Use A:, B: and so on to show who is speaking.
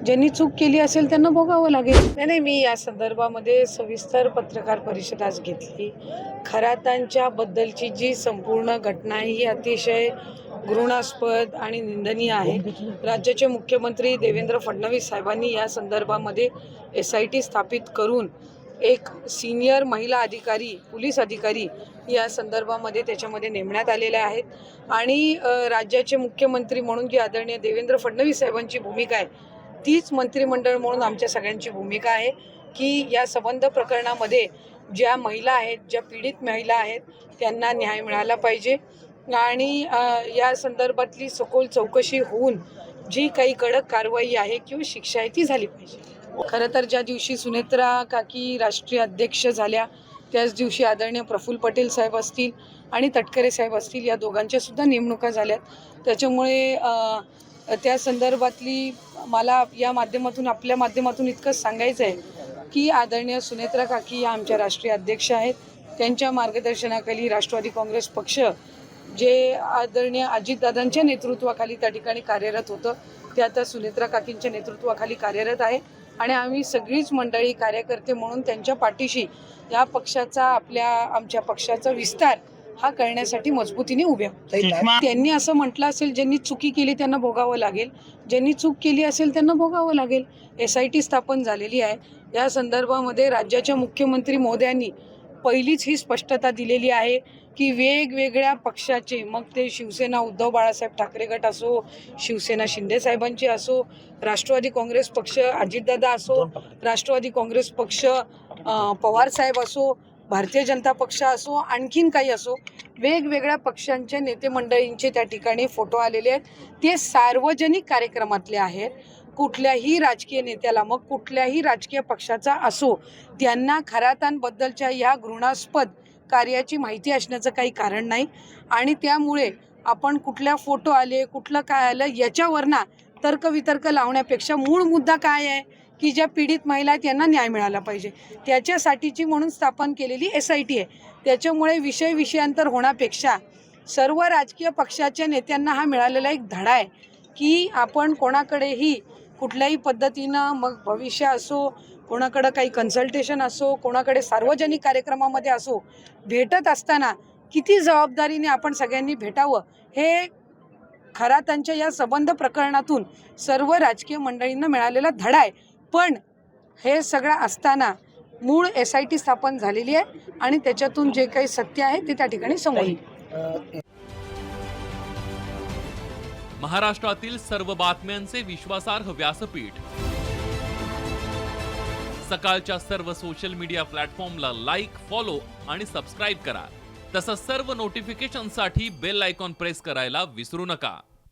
A: ज्यांनी चूक केली असेल त्यांना भोगावं लागेल. नाही, मी या संदर्भामध्ये सविस्तर पत्रकार परिषद आज घेतली. खरातांच्या बद्दलची जी संपूर्ण घटना आहे ही अतिशय घृणास्पद आणि निंदनीय आहे. राज्याचे मुख्यमंत्री देवेंद्र फडणवीस साहेबांनी या संदर्भामध्ये SIT स्थापित करून एक सिनियर महिला अधिकारी, पोलीस अधिकारी या संदर्भामध्ये त्याच्यामध्ये नेमण्यात आलेले आहेत आणि राज्याचे मुख्यमंत्री म्हणून जी आदरणीय देवेंद्र फडणवीस साहेबांची भूमिका आहे तीच मंत्रिमंडळ म्हणून आमच्या सगळ्यांची भूमिका आहे की या संबंध प्रकरणामध्ये ज्या महिला आहेत, ज्या पीडित महिला आहेत त्यांना न्याय मिळाला पाहिजे आणि या संदर्भातली सखोल चौकशी होऊन जी काही कडक कारवाई आहे किंवा शिक्षा आहे ती झाली पाहिजे. खरं तर ज्या दिवशी सुनेत्रा काकी राष्ट्रीय अध्यक्ष झाल्या त्याच दिवशी आदरणीय प्रफुल्ल पटेल साहेब असतील आणि तटकरे साहेब असतील या दोघांच्या सुद्धा नेमणुका झाल्यात. त्याच्यामुळे त्या संदर्भातली मला या माध्यमातून आपल्या माध्यमातून इतकंच सांगायचं आहे की आदरणीय सुनेत्रा काकी या आमच्या राष्ट्रीय अध्यक्ष आहेत. त्यांच्या मार्गदर्शनाखाली राष्ट्रवादी काँग्रेस पक्ष जे आदरणीय अजितदादांच्या नेतृत्वाखाली त्या ठिकाणी कार्यरत होतं ते आता सुनेत्रा काकींच्या नेतृत्वाखाली कार्यरत आहे आणि आम्ही सगळीच मंडळी कार्यकर्ते म्हणून त्यांच्या पाठीशी या पक्षाचा आमच्या पक्षाचा विस्तार हा करण्यासाठी मजबूतीने उभे आहोत. त्यांनी असं म्हटलं असेल ज्यांनी चुकी केली त्यांना भोगावं लागेल, ज्यांनी चूक केली असेल त्यांना भोगावं लागेल. SIT स्थापन झालेली आहे. या संदर्भामध्ये राज्याच्या मुख्यमंत्री महोदयांनी पहिलीच ही स्पष्टता दिलेली आहे की वेगवेगळ्या पक्षाचे, मग ते शिवसेना उद्धव बाळासाहेब ठाकरे गट असो, शिवसेना शिंदे साहेबांची असो, राष्ट्रवादी काँग्रेस पक्ष अजितदादा असो, राष्ट्रवादी काँग्रेस पक्ष पवार साहेब असो, भारतीय जनता पक्ष असो, आणखीन काही असो, वेगवेगळ्या पक्षांच्या नेते मंडळींचे त्या ठिकाणी फोटो आलेले आहेत. ते सार्वजनिक कार्यक्रमातले आहेत. कुठल्याही राजकीय नेत्याला, मग कुठल्याही राजकीय पक्षाचा असो, त्यांना खरातांबद्दलच्या या घृणास्पद कार्याची माहिती असण्याचं काही कारण नाही आणि त्यामुळे आपण कुठल्या फोटो आले, कुठलं काय आलं याच्यावरनं तर्कवितर्क लावण्यापेक्षा मूळ मुद्दा काय आहे की ज्या पीडित महिला आहेत त्यांना न्याय मिळाला पाहिजे त्याच्यासाठीची म्हणून स्थापन केलेली SIT आहे. त्याच्यामुळे विषयांतर होण्यापेक्षा सर्व राजकीय पक्षाच्या नेत्यांना हा मिळालेला एक धडा आहे की आपण कोणाकडेही कुठल्याही पद्धतीनं, मग भविष्य असो, कोणाकडं काही कन्सल्टेशन असो, कोणाकडे सार्वजनिक कार्यक्रमामध्ये असो, भेटत असताना किती जबाबदारीने आपण सगळ्यांनी भेटावं हे खरातांच्या या संबंध प्रकरणातून सर्व राजकीय मंडळींना मिळालेला धडा आहे. पण हे सगळं असताना मूळ SIT स्थापन झालेली आहे आणि त्याच्यातून जे काही सत्य आहे ते त्या ठिकाणी समोर येईल.
B: महाराष्ट्रातील सर्व बातम्यांचे विश्वासार्ह व्यासपीठ सकाळच्या सर्व सोशल मीडिया प्लॅटफॉर्मला लाईक, फॉलो आणि सबस्क्राईब करा. तसंच सर्व नोटिफिकेशनसाठी बेल आयकॉन प्रेस करायला विसरू नका.